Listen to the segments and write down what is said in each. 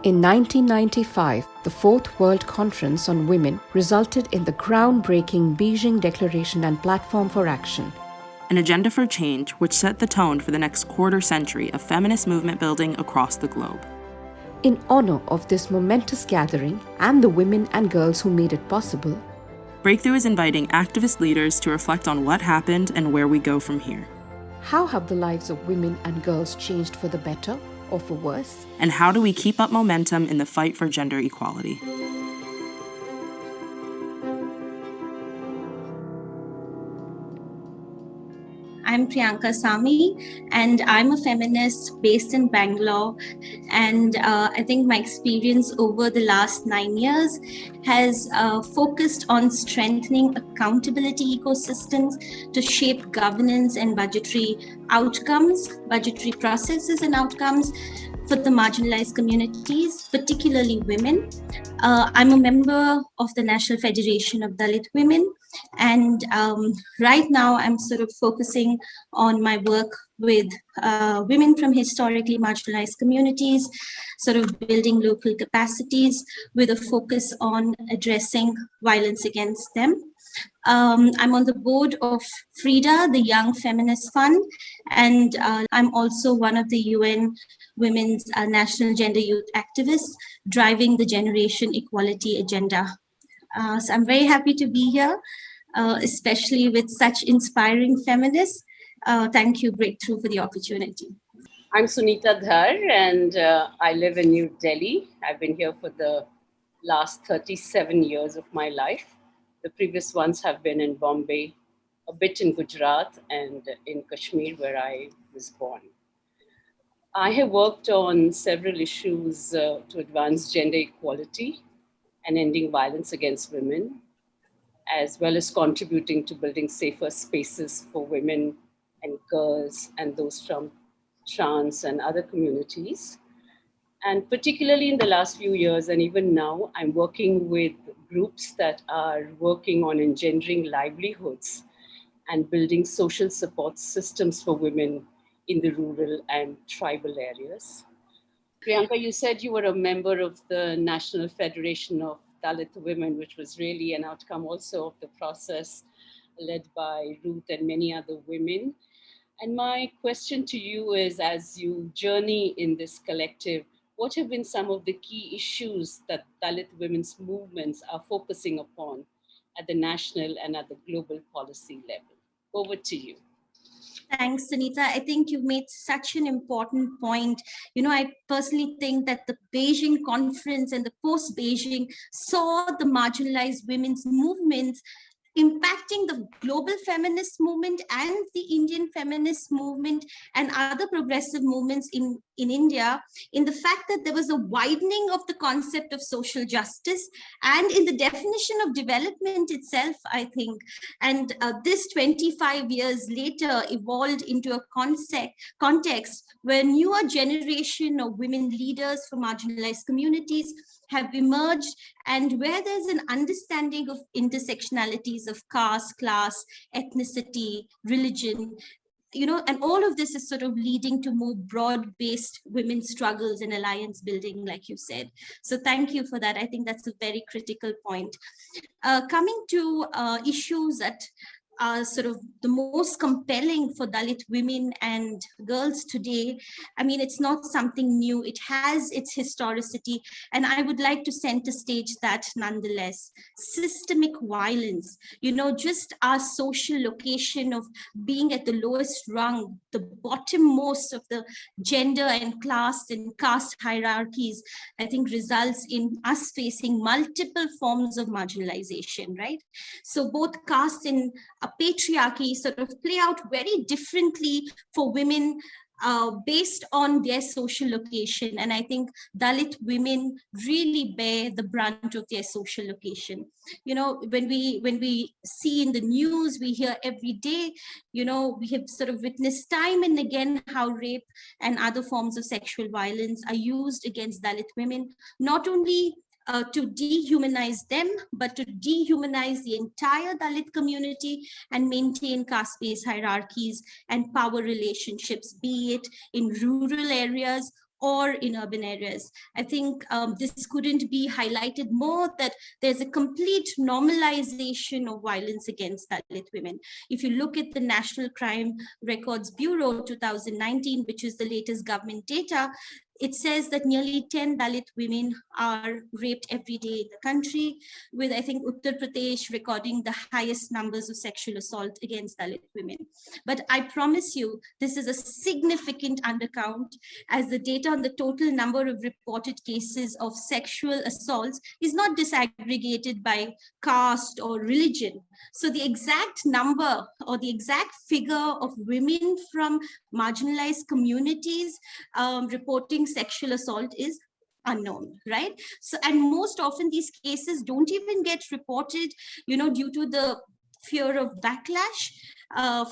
In 1995, the Fourth World Conference on Women resulted in the groundbreaking Beijing Declaration and Platform for Action, an agenda for change which set the tone for the next quarter century of feminist movement building across the globe. In honor of this momentous gathering and the women and girls who made it possible, Breakthrough is inviting activist leaders to reflect on what happened and where we go from here. how have the lives of women and girls changed for the better or for worse? And how do we keep up momentum in the fight for gender equality? I'm Priyanka Samy, and I'm a feminist based in Bangalore. And I think my experience over the last 9 years has focused on strengthening accountability ecosystems to shape governance and budgetary outcomes, budgetary processes and outcomes for the marginalized communities, particularly women. I'm a member of the National Federation of Dalit Women, and right now I'm sort of focusing on my work with women from historically marginalized communities, sort of building local capacities with a focus on addressing violence against them. I'm on the board of FRIDA, the Young Feminist Fund, and I'm also one of the UN Women's National Gender Youth Activists driving the Generation Equality Agenda. So I'm very happy to be here, especially with such inspiring feminists. Thank you, Breakthrough, for the opportunity. I'm Suneeta Dhar, and I live in New Delhi. I've been here for the last 37 years of my life. The previous ones have been in Bombay, a bit in Gujarat, and in Kashmir, where I was born. I have worked on several issues to advance gender equality and ending violence against women, as well as contributing to building safer spaces for women and girls and those from trans and other communities. And particularly in the last few years, and even now, I'm working with groups that are working on engendering livelihoods and building social support systems for women in the rural and tribal areas. Priyanka, you said you were a member of the National Federation of Dalit Women, which was really an outcome also of the process led by Ruth and many other women. And my question to you is, as you journey in this collective, what have been some of the key issues that Dalit women's movements are focusing upon at the national and at the global policy level? Over to you. Thanks, Suneeta. I think you've made such an important point. I personally think that the Beijing conference and the post-Beijing saw the marginalized women's movements impacting the global feminist movement and the Indian feminist movement and other progressive movements in India, in the fact that there was a widening of the concept of social justice and in the definition of development itself, I think. And this 25 years later evolved into a context where newer generation of women leaders from marginalized communities have emerged, and where there's an understanding of intersectionalities of caste, class, ethnicity, religion, and all of this is sort of leading to more broad-based women's struggles and alliance building, like you said. So thank you for that. I think that's a very critical point. Coming to issues that are sort of the most compelling for Dalit women and girls today. I mean, it's not something new. It has its historicity. And I would like to center stage that nonetheless. Systemic violence, just our social location of being at the lowest rung, the bottommost of the gender and class and caste hierarchies, I think results in us facing multiple forms of marginalization, right? So both caste and patriarchy sort of play out very differently for women based on their social location. And I think Dalit women really bear the brunt of their social location. When we see in the news, we hear every day, we have sort of witnessed time and again how rape and other forms of sexual violence are used against Dalit women, not only to dehumanize them, but to dehumanize the entire Dalit community and maintain caste-based hierarchies and power relationships, be it in rural areas or in urban areas. I think this couldn't be highlighted more, that there's a complete normalization of violence against Dalit women. If you look at the National Crime Records Bureau 2019, which is the latest government data, it says that nearly 10 Dalit women are raped every day in the country, with, I think, Uttar Pradesh recording the highest numbers of sexual assault against Dalit women. But I promise you, this is a significant undercount, as the data on the total number of reported cases of sexual assaults is not disaggregated by caste or religion. So the exact number or the exact figure of women from marginalized communities reporting sexual assault is unknown, right? So, and most often these cases don't even get reported, due to the fear of backlash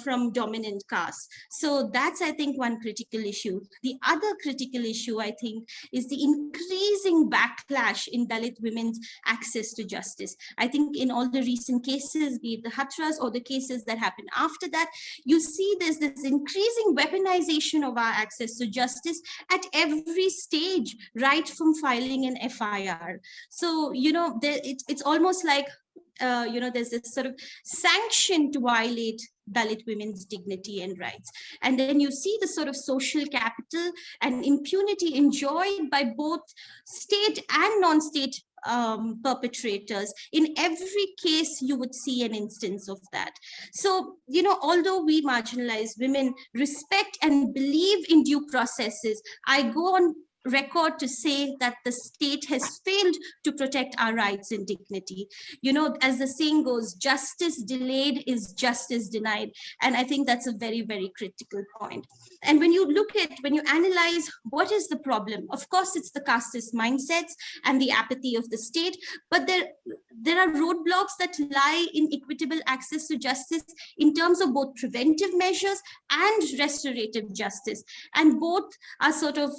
from dominant castes. So that's, I think, one critical issue. The other critical issue, I think, is the increasing backlash in Dalit women's access to justice. I think in all the recent cases, be it the Hathras or the cases that happen after that, you see there's this increasing weaponization of our access to justice at every stage, right from filing an FIR. So, it's almost like there's this sort of sanction to violate Dalit women's dignity and rights. And then you see the sort of social capital and impunity enjoyed by both state and non-state perpetrators. In every case, you would see an instance of that. So, although we marginalized women respect and believe in due processes, I go on record to say that the state has failed to protect our rights and dignity. As the saying goes, justice delayed is justice denied. And I think that's a very, very critical point. And when you analyze what is the problem, of course, it's the casteist mindsets and the apathy of the state, but there are roadblocks that lie in equitable access to justice in terms of both preventive measures and restorative justice. And both are sort of,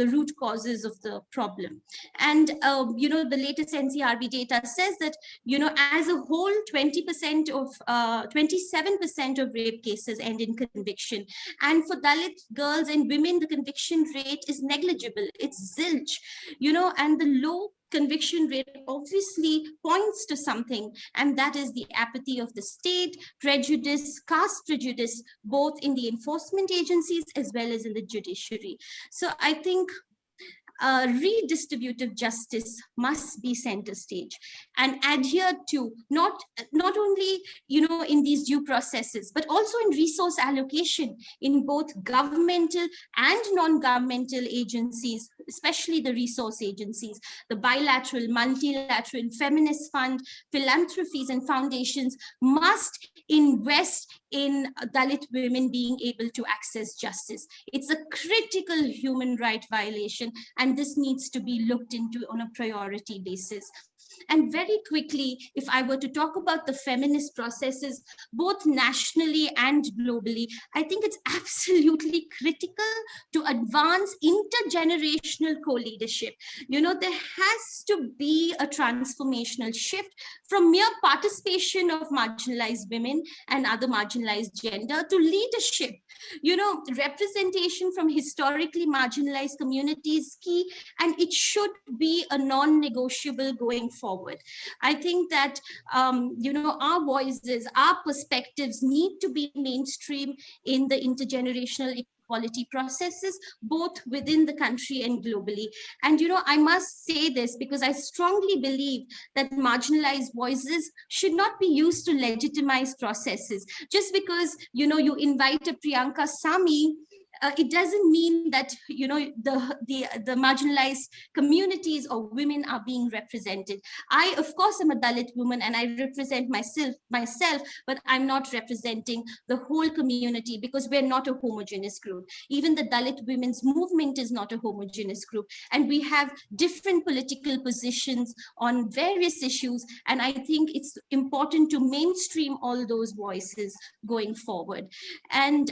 the root causes of the problem. And, the latest NCRB data says that, as a whole, 27% of rape cases end in conviction. And for Dalit girls and women, the conviction rate is negligible. It's zilch, and the low conviction rate obviously points to something, and that is the apathy of the state, prejudice, caste prejudice, both in the enforcement agencies as well as in the judiciary. So I think redistributive justice must be center stage and adhere to not only in these due processes, but also in resource allocation in both governmental and non-governmental agencies, especially the resource agencies, the bilateral, multilateral, feminist fund, philanthropies and foundations must invest in Dalit women being able to access justice. It's a critical human right violation, and this needs to be looked into on a priority basis. And very quickly, if I were to talk about the feminist processes, both nationally and globally, I think it's absolutely critical to advance intergenerational co-leadership. There has to be a transformational shift from mere participation of marginalized women and other marginalized gender to leadership. Representation from historically marginalized communities is key, and it should be a non-negotiable going forward. I think that, our voices, our perspectives need to be mainstream in the intergenerational equality processes, both within the country and globally. And, I must say this because I strongly believe that marginalized voices should not be used to legitimize processes. Just because, you invite a Priyanka Samy, it doesn't mean that the marginalized communities or women are being represented. I, of course, am a Dalit woman and I represent myself, but I'm not representing the whole community because we're not a homogeneous group. Even the Dalit women's movement is not a homogeneous group, and we have different political positions on various issues. And I think it's important to mainstream all those voices going forward. And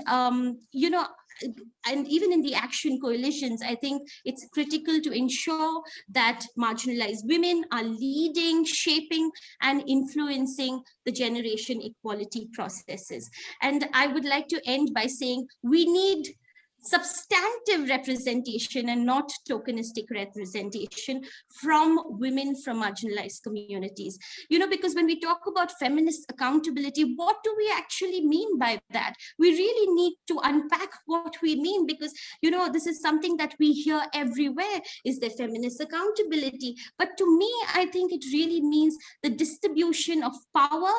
and even in the action coalitions, I think it's critical to ensure that marginalized women are leading, shaping, and influencing the generation equality processes. And I would like to end by saying we need substantive representation and not tokenistic representation from women from marginalized communities. Because when we talk about feminist accountability, what do we actually mean by that? We really need to unpack what we mean, because this is something that we hear everywhere. Is there feminist accountability? But to me, I think it really means the distribution of power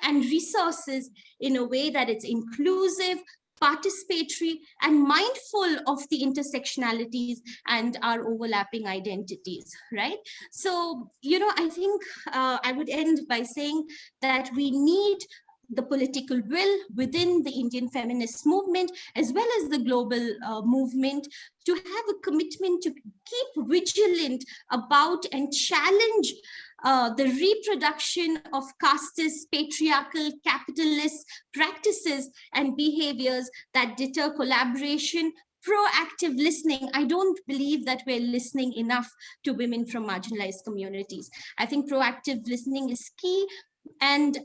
and resources in a way that it's inclusive, participatory, and mindful of the intersectionalities and our overlapping identities, right? So, I think I would end by saying that we need the political will within the Indian feminist movement, as well as the global movement, to have a commitment to keep vigilant about and challenge the reproduction of casteist, patriarchal, capitalist practices and behaviors that deter collaboration, proactive listening. I don't believe that we're listening enough to women from marginalized communities. I think proactive listening is key. And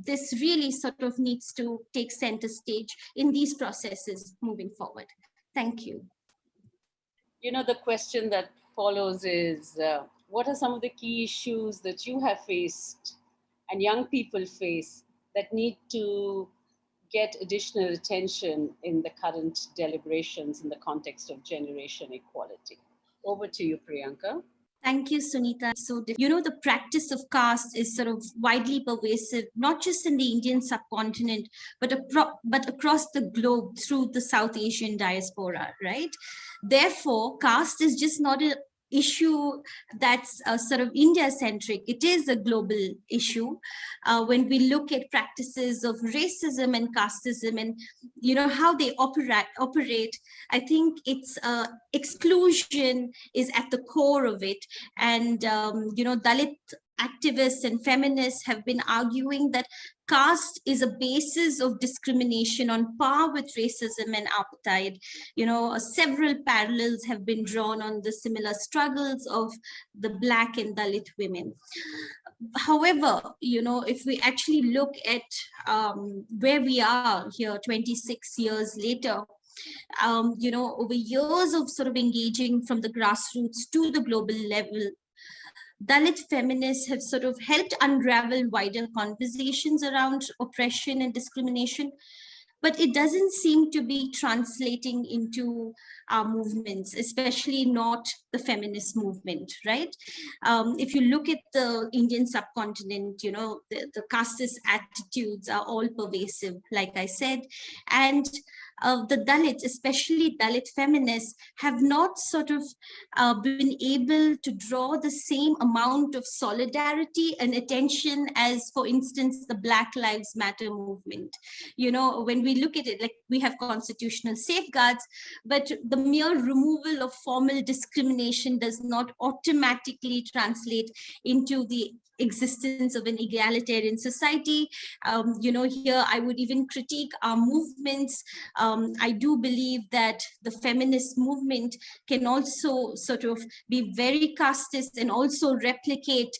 this really sort of needs to take center stage in these processes moving forward. Thank you. The question that follows is, what are some of the key issues that you have faced and young people face that need to get additional attention in the current deliberations in the context of generation equality? Over to you, Priyanka. Thank you, Suneeta. So, the practice of caste is sort of widely pervasive, not just in the Indian subcontinent, but across the globe through the South Asian diaspora, right? Therefore, caste is just not an issue that's sort of India-centric. It is a global issue. When we look at practices of racism and casteism and how they operate, I think it's exclusion is at the core of it. And Dalit activists and feminists have been arguing that caste is a basis of discrimination on par with racism and apartheid. Several parallels have been drawn on the similar struggles of the Black and Dalit women. However, if we actually look at where we are here 26 years later, over years of sort of engaging from the grassroots to the global level, Dalit feminists have sort of helped unravel wider conversations around oppression and discrimination, but it doesn't seem to be translating into our movements, especially not the feminist movement, right? If you look at the Indian subcontinent, the casteist attitudes are all pervasive, like I said, and the Dalits, especially Dalit feminists, have not sort of been able to draw the same amount of solidarity and attention as, for instance, the Black Lives Matter movement. When we look at it, like, we have constitutional safeguards, but the mere removal of formal discrimination does not automatically translate into the existence of an egalitarian society. Here I would even critique our movements. I do believe that the feminist movement can also sort of be very casteist and also replicate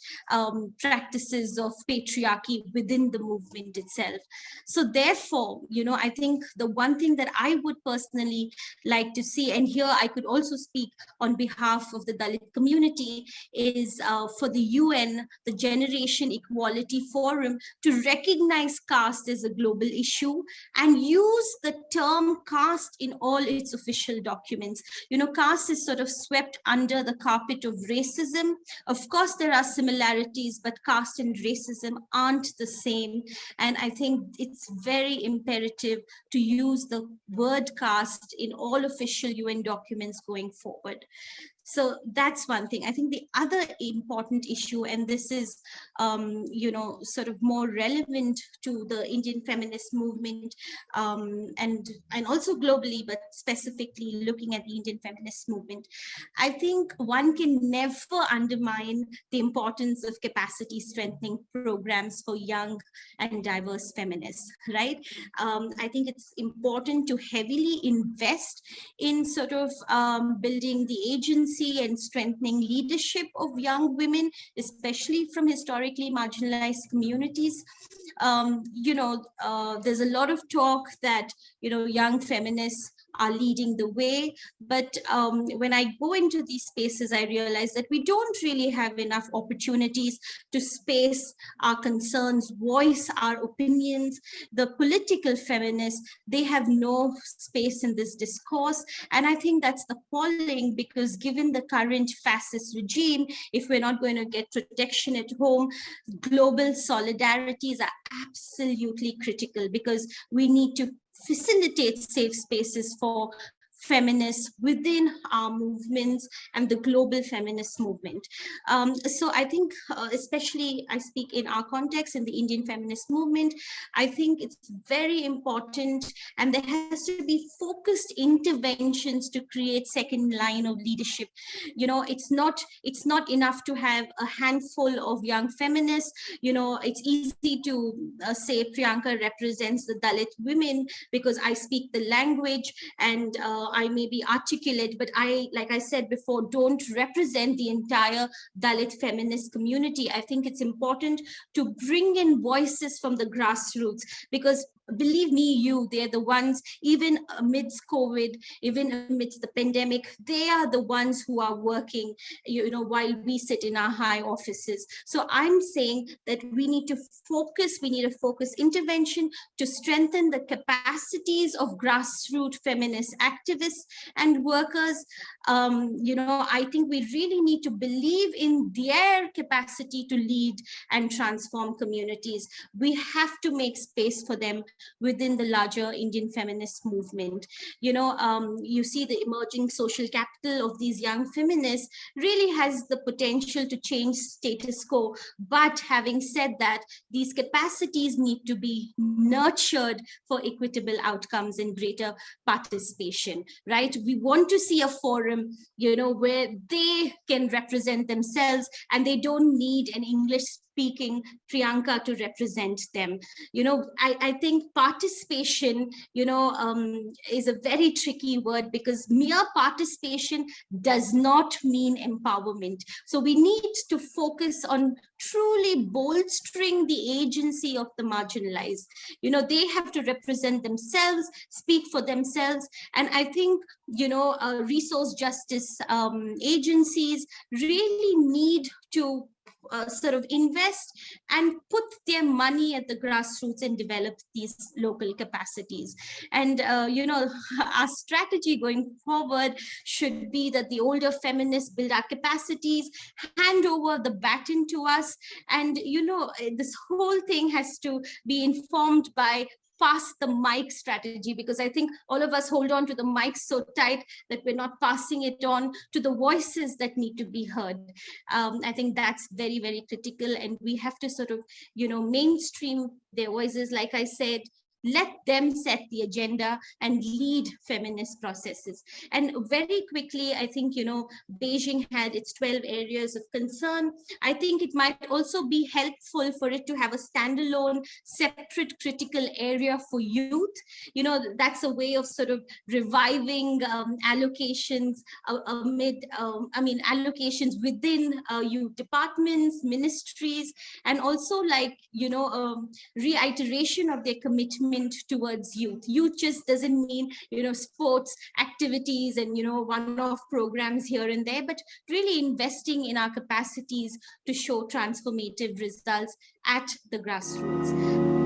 practices of patriarchy within the movement itself. So therefore, I think the one thing that I would personally like to see, and here I could also speak on behalf of the Dalit community, is for the UN, the Generation Equality Forum, to recognize caste as a global issue and use the term caste in all its official documents. Caste is sort of swept under the carpet of racism. Of course, there are similarities, but caste and racism aren't the same. And I think it's very imperative to use the word caste in all official UN documents going forward. So that's one thing. I think the other important issue, and this is, sort of more relevant to the Indian feminist movement, and also globally, but specifically looking at the Indian feminist movement, I think one can never undermine the importance of capacity strengthening programs for young and diverse feminists, right? I think it's important to heavily invest in sort of building the agency and strengthening leadership of young women, especially from historically marginalized communities. There's a lot of talk that, young feminists are leading the way. But when I go into these spaces, I realize that we don't really have enough opportunities to space our concerns, voice our opinions. The political feminists, they have no space in this discourse. And I think that's appalling, because given the current fascist regime, if we're not going to get protection at home, global solidarities are absolutely critical, because we need to facilitate safe spaces for feminists within our movements and the global feminist movement. So I think, especially I speak in our context, in the Indian feminist movement, I think it's very important, and there has to be focused interventions to create second line of leadership. It's not enough to have a handful of young feminists. It's easy to say Priyanka represents the Dalit women because I speak the language, and I may be articulate, but like I said before, don't represent the entire Dalit feminist community. I think it's important to bring in voices from the grassroots, because believe me, they're the ones, even amidst COVID, even amidst the pandemic, they are the ones who are working, while we sit in our high offices. So I'm saying that we need a focused intervention to strengthen the capacities of grassroots feminist activists and workers. I think we really need to believe in their capacity to lead and transform communities. We have to make space for them within the larger Indian feminist movement. You see the emerging social capital of these young feminists really has the potential to change status quo. But having said that, these capacities need to be nurtured for equitable outcomes and greater participation, right? We want to see a forum, where they can represent themselves and they don't need an English speaking Priyanka to represent them. I think participation, is a very tricky word, because mere participation does not mean empowerment. So we need to focus on truly bolstering the agency of the marginalized. They have to represent themselves, speak for themselves. And I think, resource justice agencies really need to sort of invest and put their money at the grassroots and develop these local capacities. And, our strategy going forward should be that the older feminists build our capacities, hand over the baton to us. And, this whole thing has to be informed by pass the mic strategy, because I think all of us hold on to the mic so tight that we're not passing it on to the voices that need to be heard. I think that's very, very critical, and we have to sort of, mainstream their voices. Like I said, let them set the agenda and lead feminist processes. And very quickly, I think, Beijing had its 12 areas of concern. I think it might also be helpful for it to have a standalone, separate critical area for youth. That's a way of sort of reviving allocations allocations within youth departments, ministries, and also reiteration of their commitment towards youth. Youth just doesn't mean, sports activities and, one-off programs here and there, but really investing in our capacities to show transformative results at the grassroots.